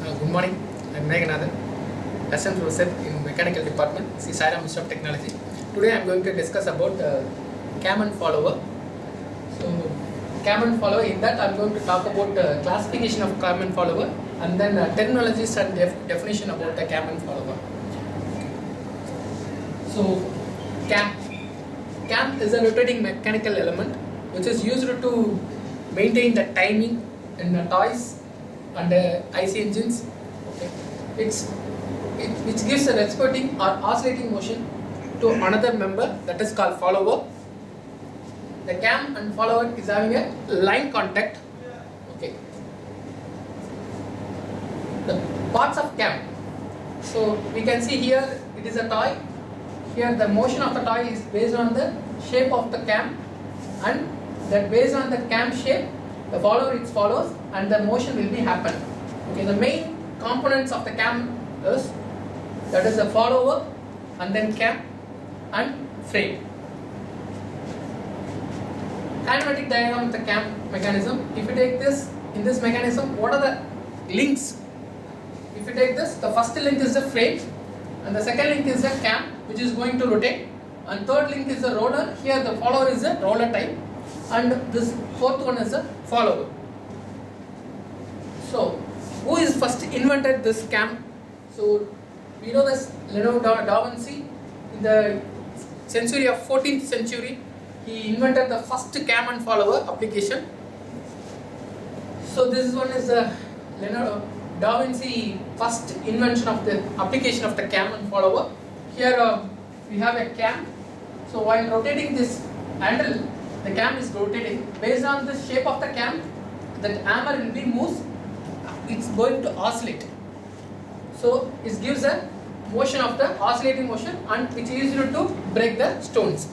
Good morning. I'm Meghanathan, Assistant Professor in Mechanical Department, Sairam Institute of Technology. Today I'm going to discuss about cam and follower. So, cam and follower, in that I'm going to talk about classification of cam and follower, and then terminologies and definition about the cam and follower. So, cam. Cam is a rotating mechanical element which is used to maintain the timing in toys and IC engines. Okay. Which gives a responding or oscillating motion to another member, that is called follower. The cam and follower is having a line contact. Okay. The parts of cam. So we can see here it is a toy. Here the motion of the toy is based on the shape of the cam, and that based on the cam shape the follower it follows and the motion will be happen. Okay, the main components of the cam is that is the follower and then cam and frame. Kinematic diagram of the cam mechanism. If you take this, in this mechanism, what are the links? If you take this, the first link is the frame, and the second link is the cam which is going to rotate, and third link is the roller. Here the follower is the roller type, and this fourth one is the follower. So who is first invented this cam? So we know this Leonardo da Vinci in the century of 14th century. He invented the first cam and follower application. So this one is the Leonardo da Vinci first invention of the application of the cam and follower. Here we have a cam. So while rotating this handle, the cam is rotating. Based on the shape of the cam, that hammer will be moves. It's going to oscillate. So it gives a motion of the oscillating motion, and which is used to break the stones.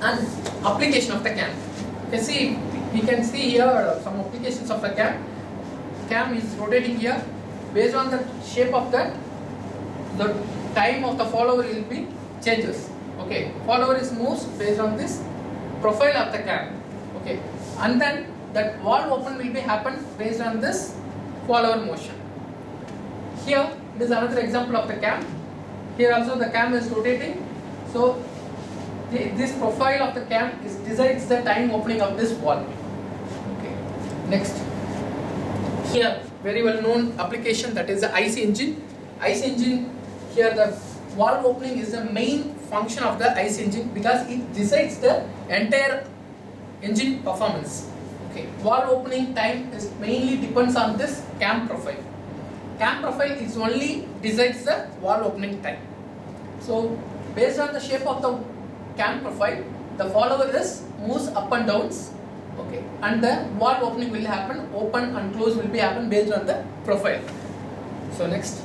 And application of the cam. You see, we can see here some applications of the cam. Cam is rotating here. Based on the shape of the time of the follower will be changes. Okay, follower is moves based on this profile of the cam. Okay, and then that valve open will be happen based on this follower motion. Here it is another example of the cam. Here also the cam is rotating. So this profile of the cam decides the time opening of this valve. Okay. Next, here very well known application, that is the IC engine. IC engine, here the valve opening is the main function of the IC engine because it decides the entire engine performance. Okay. Valve opening time is mainly depends on this cam profile. Cam profile is only decides the valve opening time. So based on the shape of the cam profile, the follower is moves up and downs. Okay, and the valve opening will happen, open and close will be happen based on the profile. So next,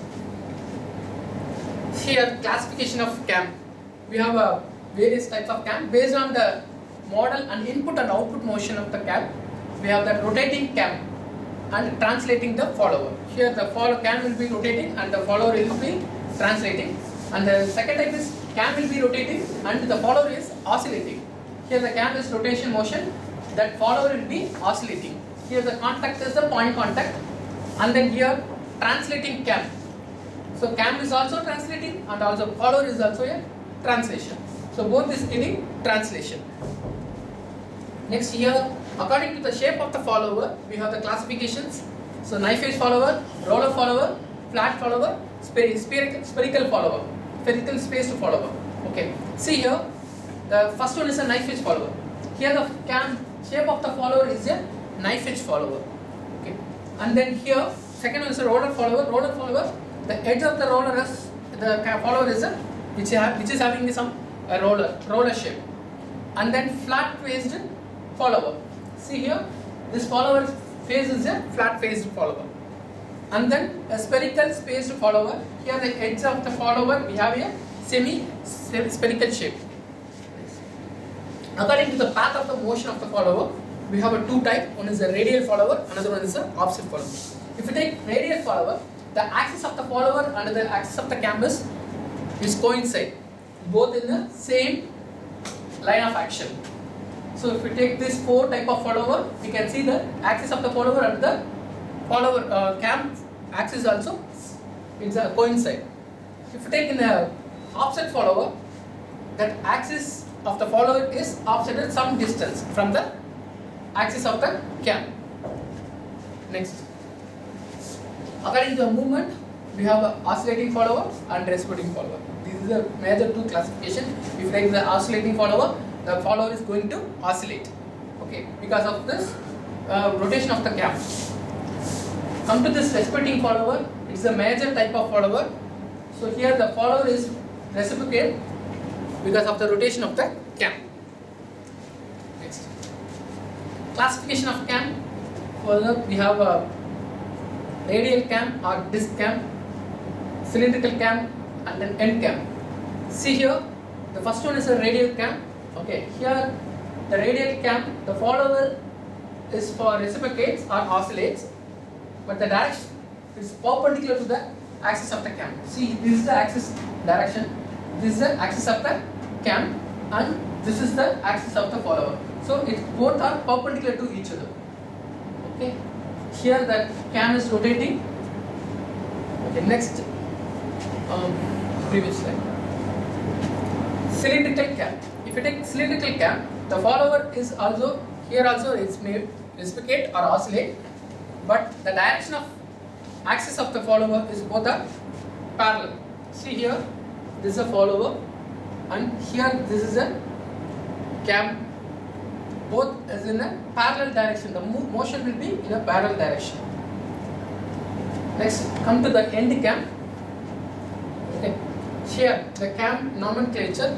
here classification of cam. We have various types of cam based on the model and input and output motion of the cam. We have the rotating cam and translating the follower. Here the cam will be rotating and the follower will be translating. And the second type is cam will be rotating and the follower is oscillating. Here the cam is rotation motion, that follower will be oscillating. Here the contact is the point contact, and then here translating cam. So cam is also translating and also follower is also a translation. So both is getting translation. Next, here according to the shape of the follower, we have the classifications. So knife edge follower, roller follower, flat follower, spherical follower, spherical spaced follower. Okay. See here, the first one is a knife edge follower. Here the cam shape of the follower is a knife edge follower. Okay. And then here second one is a roller follower. Roller follower, the edge of the roller is the follower is a which is having some roller shape. And then flat faced follower. See here, this follower face is a flat faced follower. And then a spherical spaced follower. Here the edge of the follower we have a spherical shape. According to the path of the motion of the follower, we have a two type. One is a radial follower, another one is a opposite follower. If you take radial follower, the axis of the follower and the axis of the cam is coincide, both in the same line of action. So if we take this four type of follower, we can see the axis of the follower and the follower cam axis also it's a coincide. If you take in a offset follower, that axis of the follower is offsetted some distance from the axis of the cam. Next, according to the movement, we have a oscillating follower and reciprocating follower. This is the major two classification. If you take the oscillating follower, the follower is going to oscillate. Okay, because of this rotation of the cam. Come to this reciprocating follower, it's a major type of follower. So here the follower is reciprocate because of the rotation of the cam. Next, classification of cam. Further, we have a radial cam or disc cam, cylindrical cam, and then end cam. See here, the first one is a radial cam. Okay, here the radial cam, the follower is for reciprocates or oscillates, but the direction is perpendicular to the axis of the cam. See, this is the axis direction, this is the axis of the cam, and this is the axis of the follower. So it both are perpendicular to each other. Okay, here the cam is rotating. Okay, next, previous slide. Cylindrical cam. If you take cylindrical cam, the follower is also here also it's may reciprocate or oscillate, but the direction of axis of the follower is both are parallel. See here, this is a follower, and here this is a cam. Both is in a parallel direction. The motion will be in a parallel direction. Next, come to the end cam. Okay, here the cam nomenclature.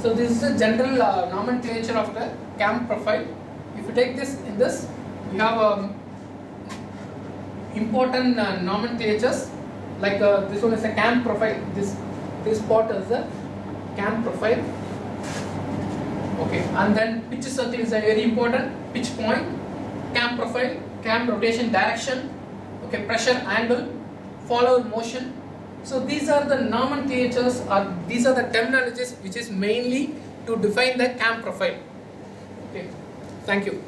So this is the general nomenclature of the cam profile. If you take this in this, we have important nomenclatures like this one is a cam profile. This part is the cam profile. Okay, and then pitch circle is a very important pitch point, cam profile, cam rotation direction, okay, pressure angle, follower motion. So these are the nomenclatures, or these are the terminologies which is mainly to define the cam profile. Okay, thank you.